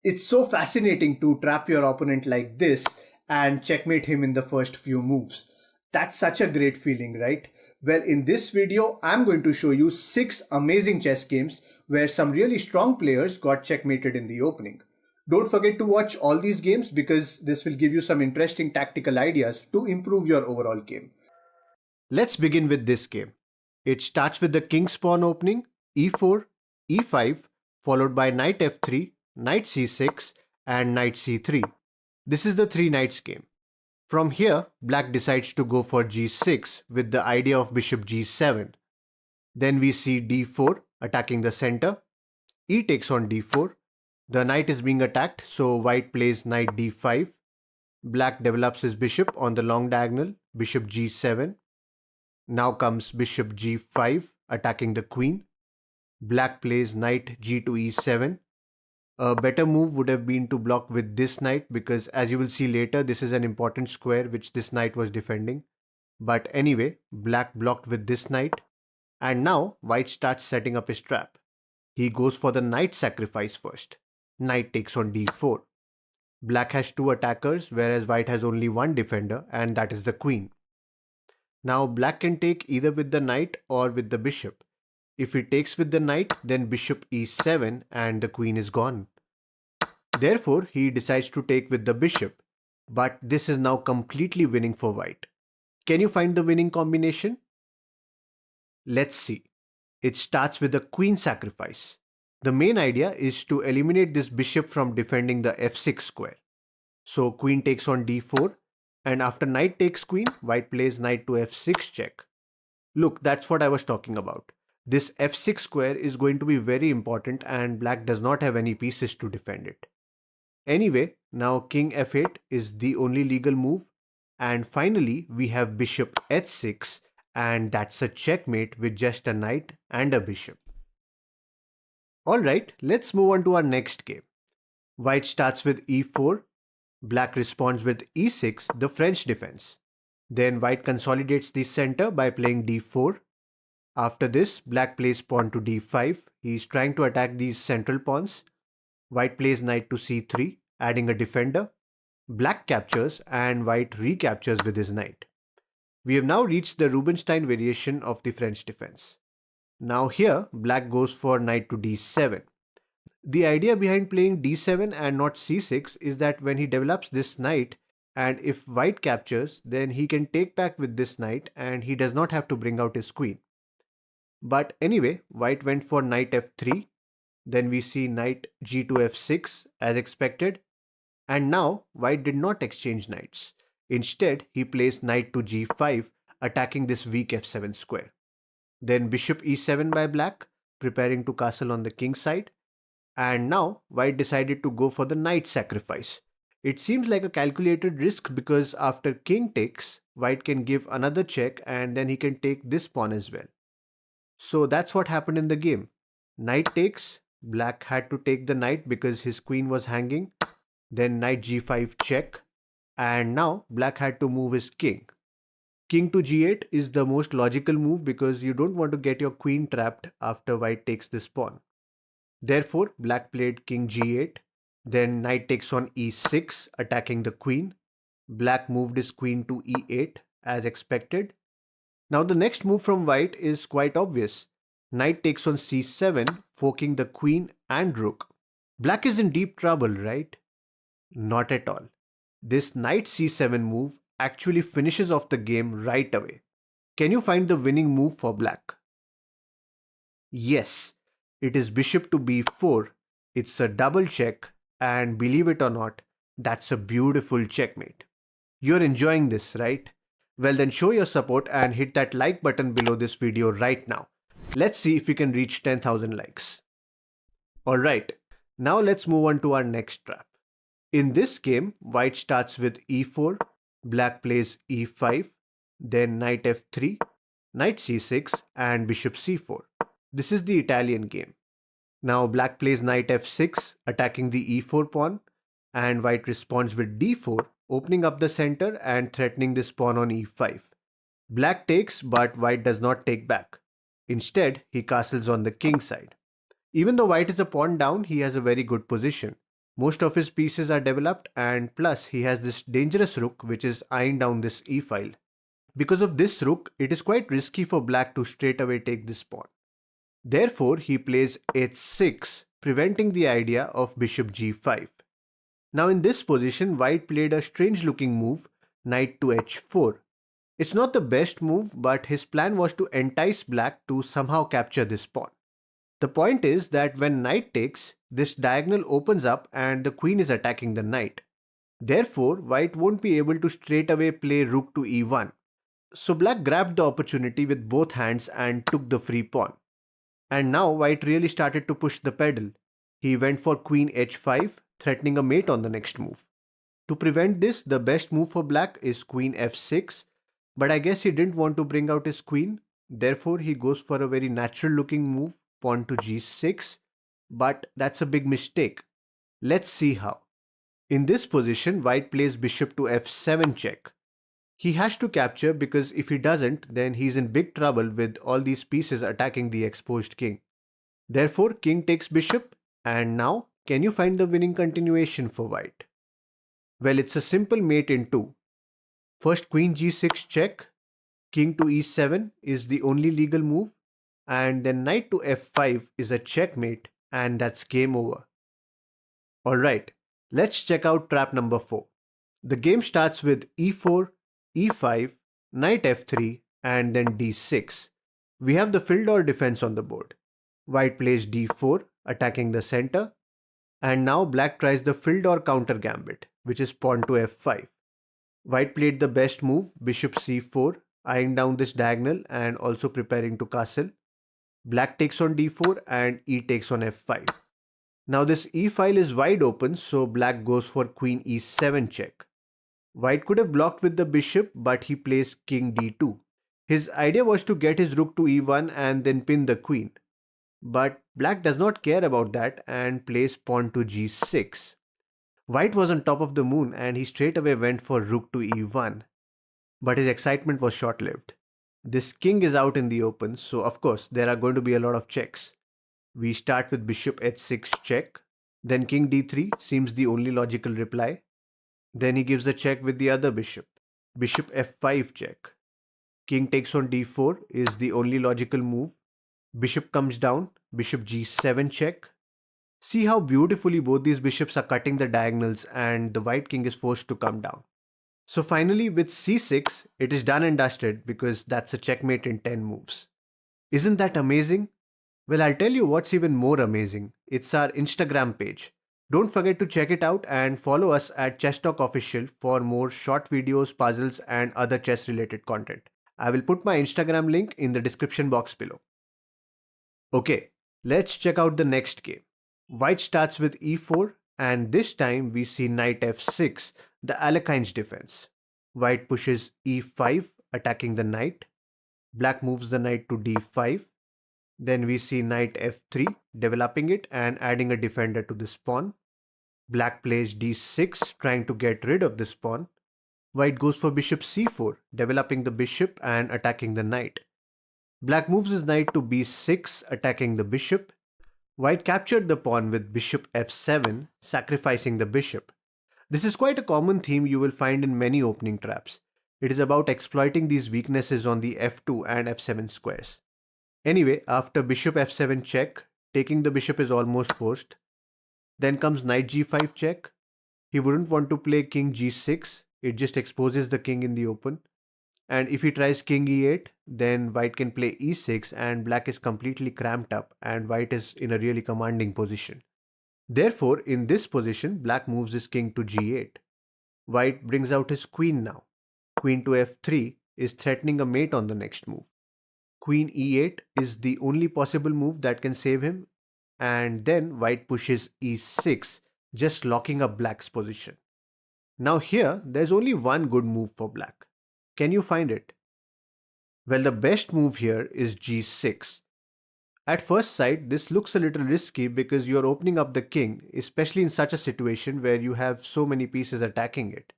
It's so fascinating to trap your opponent like this and checkmate him in the first few moves. That's such a great feeling, right? Well, in this video, I'm going to show you 6 amazing chess games where some really strong players got checkmated in the opening. Don't forget to watch all these games because this will give you some interesting tactical ideas to improve your overall game. Let's begin with this game. It starts with the king's pawn opening, e4, e5, followed by knight f3, knight c6, and knight c3. This is the three knights game. From here, black decides to go for g6 with the idea of bishop g7. Then we see d4 attacking the center, e takes on d4. The knight is being attacked, so white plays knight d5. Black develops his bishop on the long diagonal, bishop g7. Now comes bishop g5 attacking the queen. Black plays knight g to e7. A better move would have been to block with this knight because, as you will see later, this is an important square which this knight was defending. But anyway, black blocked with this knight. And now white starts setting up his trap. He goes for the knight sacrifice first. Knight takes on d4. Black has two attackers whereas white has only one defender, and that is the queen. Now black can take either with the knight or with the bishop. If he takes with the knight, then bishop e7 and the queen is gone. Therefore, he decides to take with the bishop, but this is now completely winning for white. Can you find the winning combination? Let's see. It starts with a queen sacrifice. The main idea is to eliminate this bishop from defending the f6 square. So queen takes on d4, and after knight takes queen, white plays knight to f6 check. Look, that's what I was talking about. This f6 square is going to be very important and black does not have any pieces to defend it. Anyway, now king f8 is the only legal move, and finally we have bishop h6, and that's a checkmate with just a knight and a bishop. Alright, let's move on to our next game. White starts with e4, black responds with e6, the French defense. Then white consolidates the center by playing d4. After this, black plays pawn to d5. He is trying to attack these central pawns. White plays knight to c3, adding a defender. Black captures and white recaptures with his knight. We have now reached the Rubinstein variation of the French defense. Now here, black goes for knight to d7. The idea behind playing d7 and not c6 is that when he develops this knight, and if white captures, then he can take back with this knight and he does not have to bring out his queen. But anyway, white went for knight f3, then we see knight g to f6 as expected, and now white did not exchange knights. Instead, he placed knight to g5, attacking this weak f7 square. Then bishop e7 by black, preparing to castle on the king's side. And now white decided to go for the knight sacrifice. It seems like a calculated risk because after king takes, white can give another check and then he can take this pawn as well. So that's what happened in the game. Knight takes, black had to take the knight because his queen was hanging. Then knight g5 check, and now black had to move his king. King to g8 is the most logical move because you don't want to get your queen trapped after white takes this pawn. Therefore, black played king g8, then knight takes on e6, attacking the queen. Black moved his queen to e8 as expected. Now the next move from white is quite obvious. Knight takes on c7, forking the queen and rook. Black is in deep trouble, right? Not at all. This knight c7 move actually finishes off the game right away. Can you find the winning move for black? Yes, it is bishop to b4. It's a double check, and believe it or not, that's a beautiful checkmate. You're enjoying this, right? Well then show your support and hit that like button below this video right now. Let's see if we can reach 10,000 likes. Alright, now let's move on to our next trap. In this game, white starts with e4, black plays e5, then knight f3, knight c6 and bishop c4. This is the Italian game. Now black plays knight f6, attacking the e4 pawn, and white responds with d4, opening up the center and threatening this pawn on e5. Black takes, but white does not take back. Instead, he castles on the king side. Even though white is a pawn down, he has a very good position. Most of his pieces are developed, and plus he has this dangerous rook which is eyeing down this e file. Because of this rook, it is quite risky for black to straight away take this pawn. Therefore, he plays h6, preventing the idea of bishop g5. Now in this position, white played a strange looking move, knight to h4. It's not the best move, but his plan was to entice black to somehow capture this pawn. The point is that when knight takes, this diagonal opens up and the queen is attacking the knight. Therefore, white won't be able to straight away play rook to e1. So black grabbed the opportunity with both hands and took the free pawn. And now white really started to push the pedal. He went for queen h5, threatening a mate on the next move. To prevent this, the best move for black is queen f6, but I guess he didn't want to bring out his queen. Therefore, he goes for a very natural looking move, pawn to g6, but that's a big mistake. Let's see how. In this position, white plays bishop to f7 check. He has to capture because if he doesn't, then he's in big trouble with all these pieces attacking the exposed king. Therefore, king takes bishop, and now, can you find the winning continuation for white? Well, it's a simple mate in two. First queen g6 check, king to e7 is the only legal move, and then knight to f5 is a checkmate, and that's game over. Alright, let's check out trap number 4. The game starts with e4, e5, knight f3, and then d6. We have the Fildor defense on the board. White plays d4, attacking the center, and now black tries the Fildor counter gambit, which is pawn to f5. White played the best move, bishop c4, eyeing down this diagonal and also preparing to castle. Black takes on d4 and e takes on f5. Now this e file is wide open, so black goes for queen e7 check. White could have blocked with the bishop, but he plays king d2. His idea was to get his rook to e1 and then pin the queen. But black does not care about that and plays pawn to g6. White was on top of the moon and he straight away went for rook to e1. But his excitement was short-lived. This king is out in the open, so of course there are going to be a lot of checks. We start with bishop h6 check, then king d3 seems the only logical reply. Then he gives the check with the other bishop. Bishop f5 check. King takes on d4 is the only logical move. Bishop comes down, bishop g7 check. See how beautifully both these bishops are cutting the diagonals and the white king is forced to come down. So finally with c6, it is done and dusted because that's a checkmate in 10 moves. Isn't that amazing? Well, I'll tell you what's even more amazing. It's our Instagram page. Don't forget to check it out and follow us at Chess Talk Official for more short videos, puzzles and other chess related content. I will put my Instagram link in the description box below. Okay, let's check out the next game. White starts with e4 and this time we see knight f6, the Alekhine's defense. White pushes e5, attacking the knight. Black moves the knight to d5. Then we see knight f3, developing it and adding a defender to this pawn. Black plays d6, trying to get rid of this pawn. White goes for bishop c4, developing the bishop and attacking the knight. Black moves his knight to b6, attacking the bishop. White captured the pawn with bishop f7, sacrificing the bishop. This is quite a common theme you will find in many opening traps. It is about exploiting these weaknesses on the f2 and f7 squares. Anyway, after bishop f7 check, taking the bishop is almost forced. Then comes knight g5 check. He wouldn't want to play king g6, it just exposes the king in the open. And if he tries king e8, then white can play e6 and black is completely cramped up and white is in a really commanding position. Therefore, in this position, black moves his king to g8. White brings out his queen now. Queen to f3 is threatening a mate on the next move. Queen e8 is the only possible move that can save him, and then white pushes e6, just locking up black's position. Now here, there's only one good move for black. Can you find it? Well, the best move here is g6. At first sight, this looks a little risky because you're opening up the king, especially in such a situation where you have so many pieces attacking it.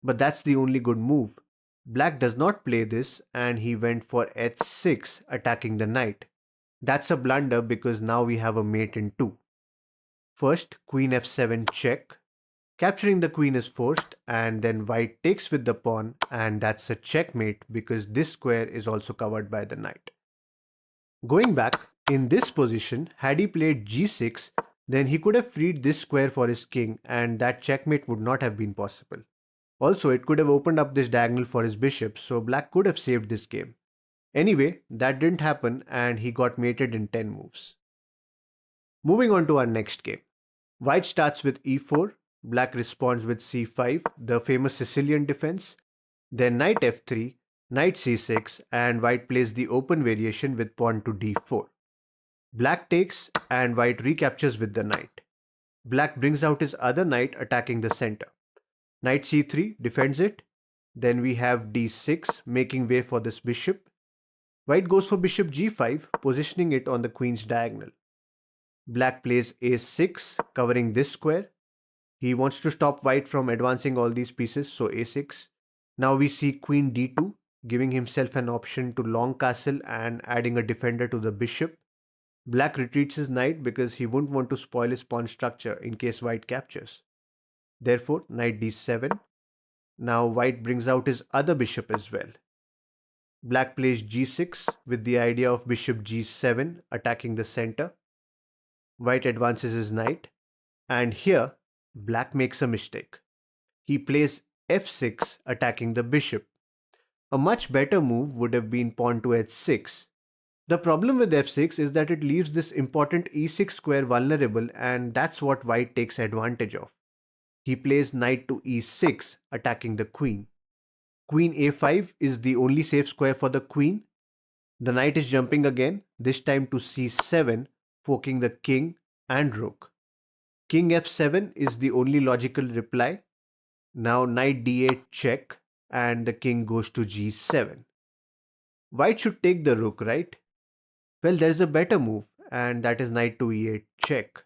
But that's the only good move. Black does not play this and he went for h6, attacking the knight. That's a blunder because now we have a mate in 2. First, queen f7 check. Capturing the queen is forced, and then white takes with the pawn, and that's a checkmate because this square is also covered by the knight. Going back, in this position, had he played g6, then he could have freed this square for his king, and that checkmate would not have been possible. Also, it could have opened up this diagonal for his bishop, so black could have saved this game. Anyway, that didn't happen, and he got mated in 10 moves. Moving on to our next game. White starts with e4, black responds with c5, the famous Sicilian defense, then knight f3, knight c6, and white plays the open variation with pawn to d4. Black takes and white recaptures with the knight. Black brings out his other knight attacking the center. Knight c3 defends it. Then we have d6 making way for this bishop. White goes for bishop g5, positioning it on the queen's diagonal. Black plays a6, covering this square. He wants to stop white from advancing all these pieces, so a6. Now we see queen d2, giving himself an option to long castle and adding a defender to the bishop. Black retreats his knight because he wouldn't want to spoil his pawn structure in case white captures. Therefore, knight d7. Now white brings out his other bishop as well. Black plays g6 with the idea of bishop g7 attacking the center. White advances his knight, and here black makes a mistake. He plays f6 attacking the bishop. A much better move would have been pawn to h6. The problem with f6 is that it leaves this important e6 square vulnerable, and that's what white takes advantage of. He plays knight to e6 attacking the queen. Queen a5 is the only safe square for the queen. The knight is jumping again, this time to c7, forking the king and rook. King f7 is the only logical reply. Now knight d8 check, and the king goes to g7. White should take the rook, right? Well, there's a better move, and that is knight to e8 check.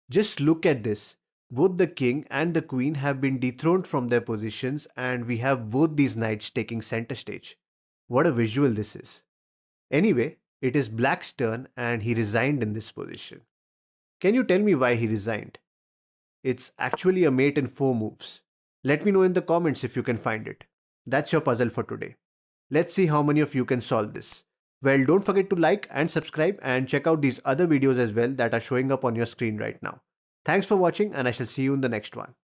Just look at this. Both the king and the queen have been dethroned from their positions, and we have both these knights taking center stage. What a visual this is. Anyway, it is black's turn, and he resigned in this position. Can you tell me why he resigned? It's actually a mate in 4 moves. Let me know in the comments if you can find it. That's your puzzle for today. Let's see how many of you can solve this. Well, don't forget to like and subscribe and check out these other videos as well that are showing up on your screen right now. Thanks for watching, and I shall see you in the next one.